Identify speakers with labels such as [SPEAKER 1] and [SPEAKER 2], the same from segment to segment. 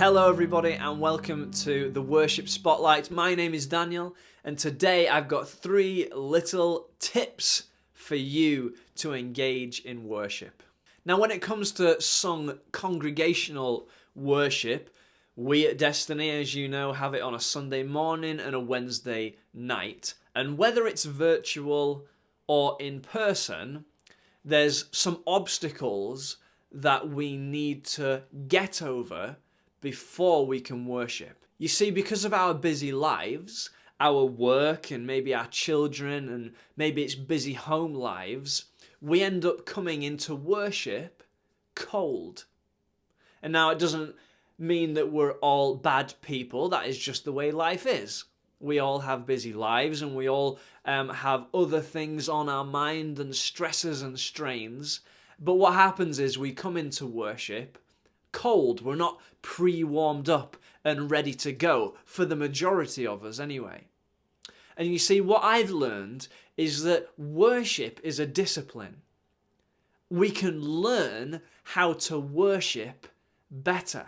[SPEAKER 1] Hello everybody and welcome to the Worship Spotlight. My name is Daniel and today I've got 3 little tips for you to engage in worship. Now when it comes to sung congregational worship, we at Destiny, as you know, have it on a Sunday morning and a Wednesday night. And whether it's virtual or in person, there's some obstacles that we need to get over before we can worship. You see, because of our busy lives, our work and maybe our children and maybe it's busy home lives, we end up coming into worship cold. And now it doesn't mean that we're all bad people. That is just the way life is. We all have busy lives and we all have other things on our mind and stresses and strains. But what happens is we come into worship cold. We're not pre-warmed up and ready to go, for the majority of us anyway. And you see, what I've learned is that worship is a discipline. We can learn how to worship better.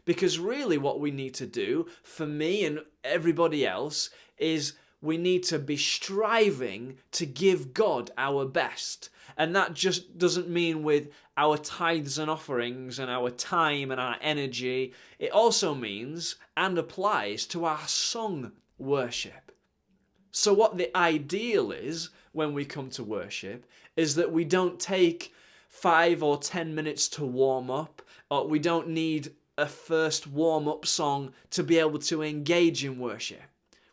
[SPEAKER 1] Because really what we need to do, for me and everybody else, is we need to be striving to give God our best. And that just doesn't mean with our tithes and offerings and our time and our energy. It also means and applies to our song worship. So what the ideal is when we come to worship is that we don't take 5 or 10 minutes to warm up, or we don't need a first warm-up song to be able to engage in worship.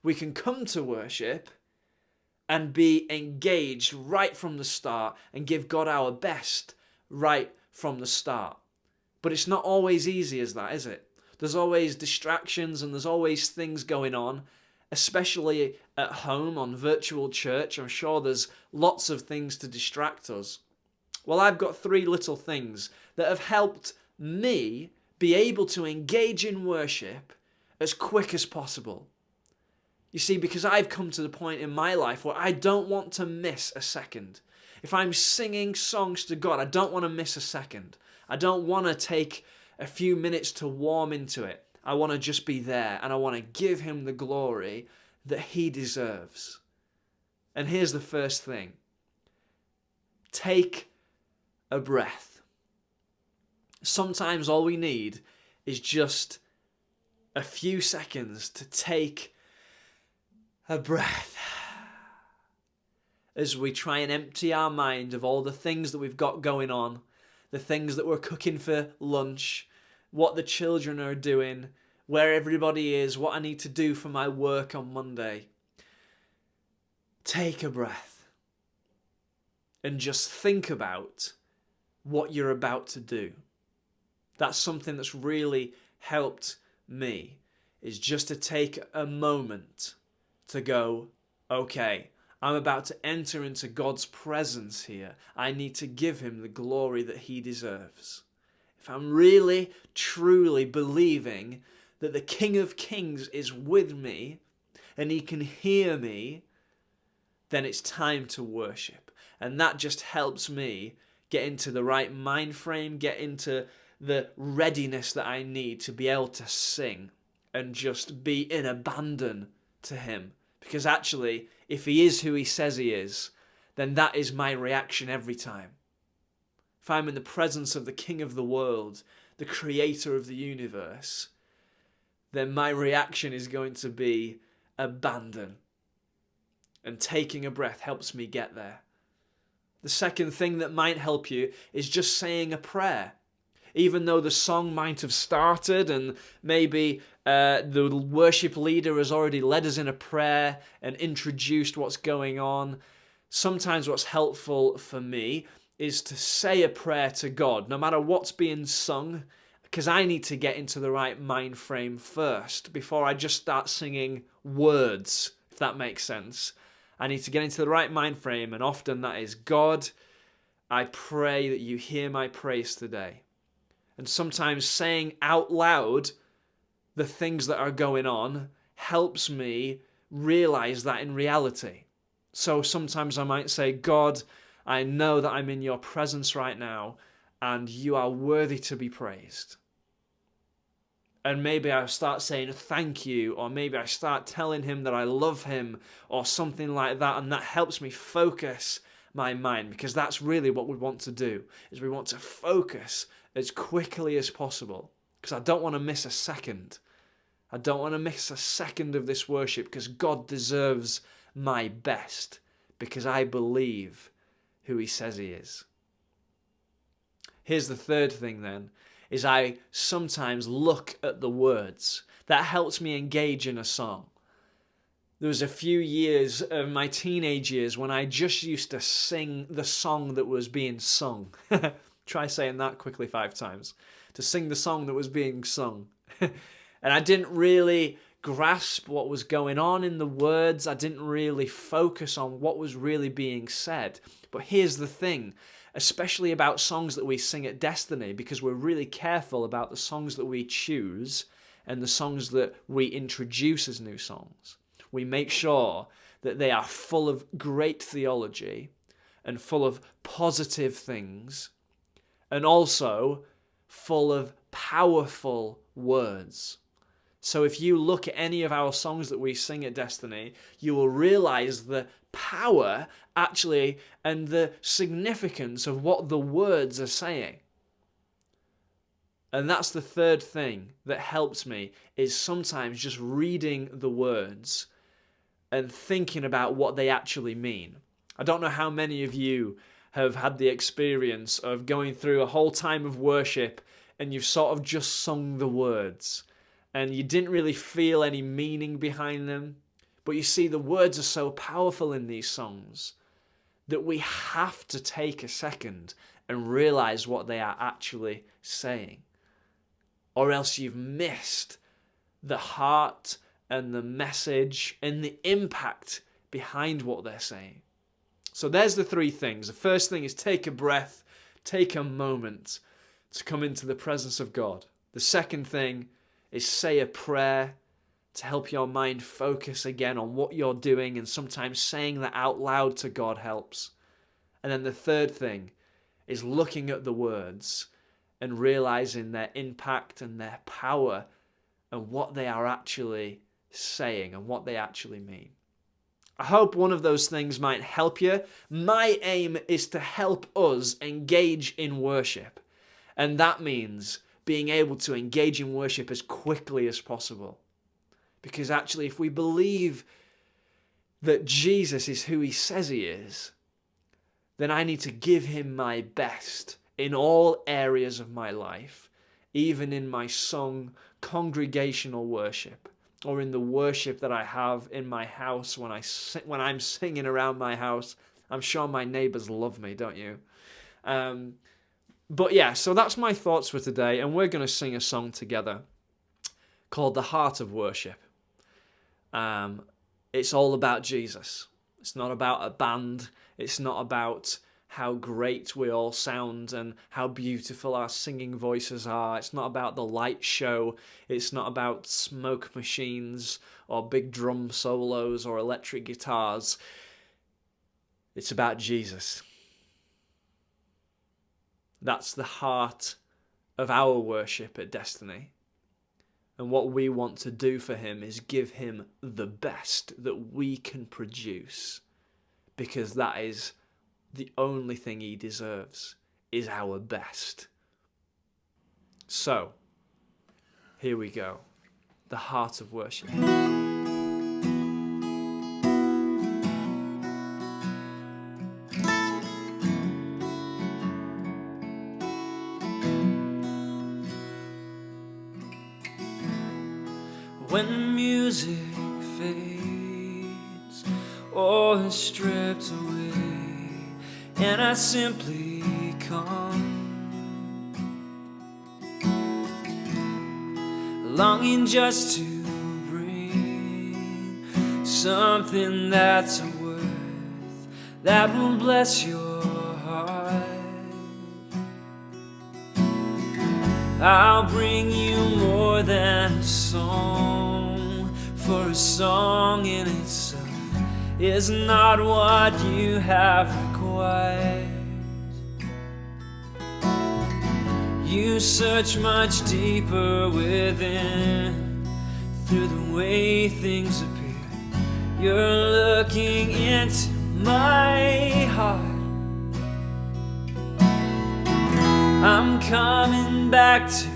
[SPEAKER 1] We can come to worship and be engaged right from the start and give God our best right from the start. But it's not always easy as that, is it? There's always distractions and there's always things going on, especially at home on virtual church. I'm sure there's lots of things to distract us. Well, I've got 3 little things that have helped me be able to engage in worship as quick as possible. You see, because I've come to the point in my life where I don't want to miss a second. If I'm singing songs to God, I don't want to miss a second. I don't want to take a few minutes to warm into it. I want to just be there and I want to give Him the glory that He deserves. And here's the first thing. Take a breath. Sometimes all we need is just a few seconds to take a breath as we try and empty our mind of all the things that we've got going on, the things that we're cooking for lunch, what the children are doing, where everybody is, what I need to do for my work on Monday. Take a breath and just think about what you're about to do. That's something that's really helped me, is just to take a moment to go, okay, I'm about to enter into God's presence here. I need to give Him the glory that He deserves. If I'm really, truly believing that the King of Kings is with me and He can hear me, then it's time to worship. And that just helps me get into the right mind frame, get into the readiness that I need to be able to sing and just be in abandon to Him. Because actually, if He is who He says He is, then that is my reaction every time. If I'm in the presence of the King of the world, the Creator of the universe, then my reaction is going to be abandon. And taking a breath helps me get there. The second thing that might help you is just saying a prayer. Even though the song might have started and maybe the worship leader has already led us in a prayer and introduced what's going on, sometimes what's helpful for me is to say a prayer to God, no matter what's being sung, because I need to get into the right mind frame first before I just start singing words, if that makes sense. I need to get into the right mind frame, and often that is, God, I pray that you hear my praise today. And sometimes saying out loud the things that are going on helps me realize that in reality. So sometimes I might say, God, I know that I'm in your presence right now and you are worthy to be praised. And maybe I start saying thank you, or maybe I start telling him that I love him, or something like that, and that helps me focus my mind, because that's really what we want to do, is we want to focus as quickly as possible, because I don't want to miss a second. I don't want to miss a second of this worship, because God deserves my best, because I believe who he says he is. Here's the third thing then, is I sometimes look at the words. That helps me engage in a song. There was a few years of my teenage years when I just used to sing the song that was being sung. Try saying that quickly 5 times. To sing the song that was being sung. And I didn't really grasp what was going on in the words. I didn't really focus on what was really being said. But here's the thing, especially about songs that we sing at Destiny, because we're really careful about the songs that we choose and the songs that we introduce as new songs. We make sure that they are full of great theology and full of positive things, and also full of powerful words. So if you look at any of our songs that we sing at Destiny, you will realize the power actually and the significance of what the words are saying. And that's the third thing that helps me, is sometimes just reading the words and thinking about what they actually mean. I don't know how many of you have had the experience of going through a whole time of worship and you've sort of just sung the words and you didn't really feel any meaning behind them. But you see, the words are so powerful in these songs that we have to take a second and realize what they are actually saying. Or else you've missed the heart and the message and the impact behind what they're saying. So there's the 3 things. The first thing is take a breath, take a moment to come into the presence of God. The second thing is say a prayer to help your mind focus again on what you're doing, and sometimes saying that out loud to God helps. And then the third thing is looking at the words and realizing their impact and their power and what they are actually saying and what they actually mean. I hope one of those things might help you. My aim is to help us engage in worship. And that means being able to engage in worship as quickly as possible. Because actually, if we believe that Jesus is who he says he is, then I need to give him my best in all areas of my life, even in my song congregational worship, or in the worship that I have in my house when I'm singing around my house. I'm sure my neighbors love me, don't you? But yeah, so that's my thoughts for today, and we're going to sing a song together called The Heart of Worship. It's all about Jesus. It's not about a band. It's not about how great we all sound and how beautiful our singing voices are. It's not about the light show. It's not about smoke machines or big drum solos or electric guitars. It's about Jesus. That's the heart of our worship at Destiny. And what we want to do for him is give him the best that we can produce, because that is the only thing he deserves, is our best. So, here we go. The heart of worship. When the music fades or is stripped away, and I simply come, longing just to bring something that's a worth that will bless your heart. I'll bring you more than a song, for a song in itself is not what you have required. You search much deeper within. Through the way things appear, you're looking into my heart. I'm coming back to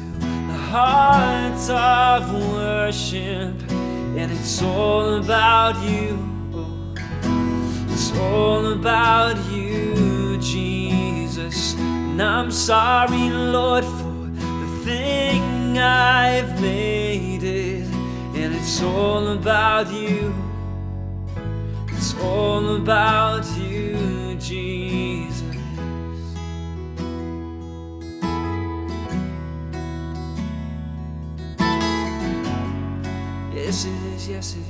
[SPEAKER 1] the heart of worship, and it's all about you. It's all about you, Jesus. And I'm sorry, Lord, for the thing I've made it. And it's all about you. It's all about you, Jesus. Yes, it is, yes, it is.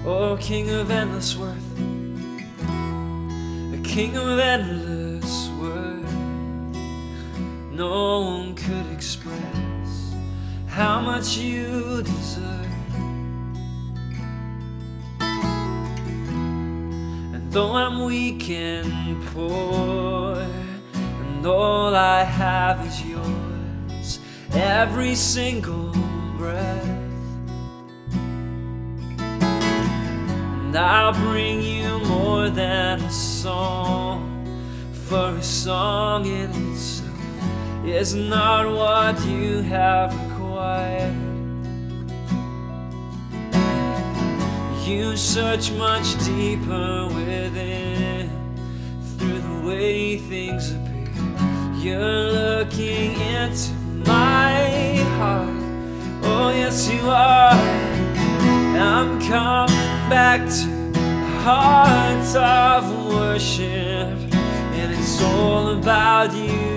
[SPEAKER 1] Oh, King of endless worth, the King of endless worth. No one could express how much you deserve. And though I'm weak and poor, and all I have is yours, every single breath, and I'll bring you more than a song, for a song in itself is not what you have required. You search much deeper within. Through the way things appear, you're looking into my heart. Oh yes you are. I'm coming back to the heart of worship, and it's all about you.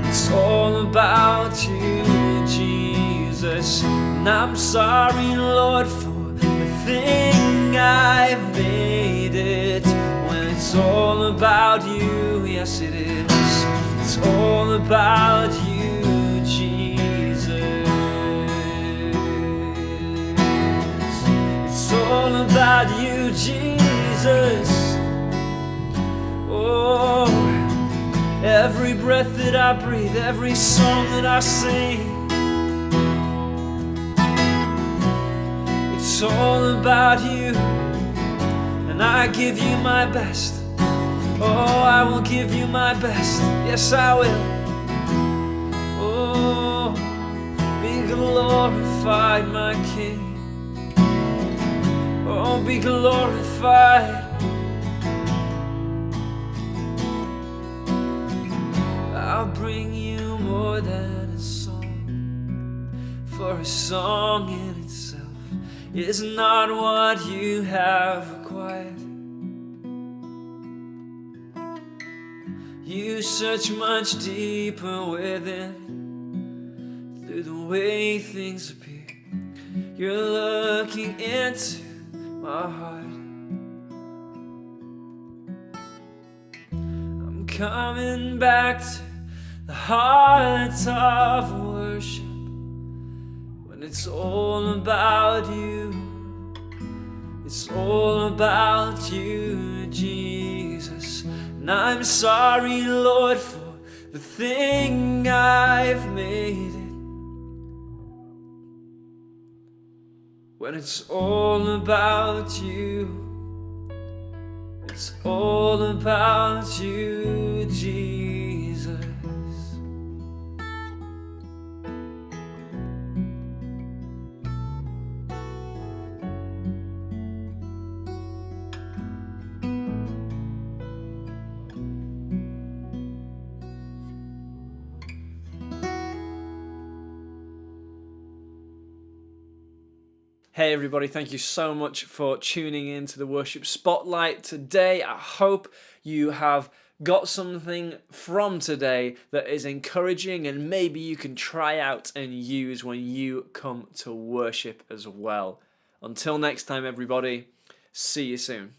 [SPEAKER 1] It's all about you, Jesus. And I'm sorry, Lord, for the thing I've made it. When it's all about you, yes it is. It's all about you, Jesus. It's all about you, Jesus. Oh, every breath that I breathe, every song that I sing, it's all about you. And I give you my best. Oh, I will give you my best. Yes, I will. Oh, be glorified, my King. Oh, be glorified. I'll bring you more than a song, for a song in itself is not what you have required. You search much deeper within. Through the way things appear, you're looking into my heart. I'm coming back to the heart of worship, when it's all about you. It's all about you, Jesus. And I'm sorry, Lord, for the thing I've made it. When it's all about you, it's all about you, Jesus. Hey everybody, thank you so much for tuning in to the Worship Spotlight today. I hope you have got something from today that is encouraging and maybe you can try out and use when you come to worship as well. Until next time everybody, see you soon.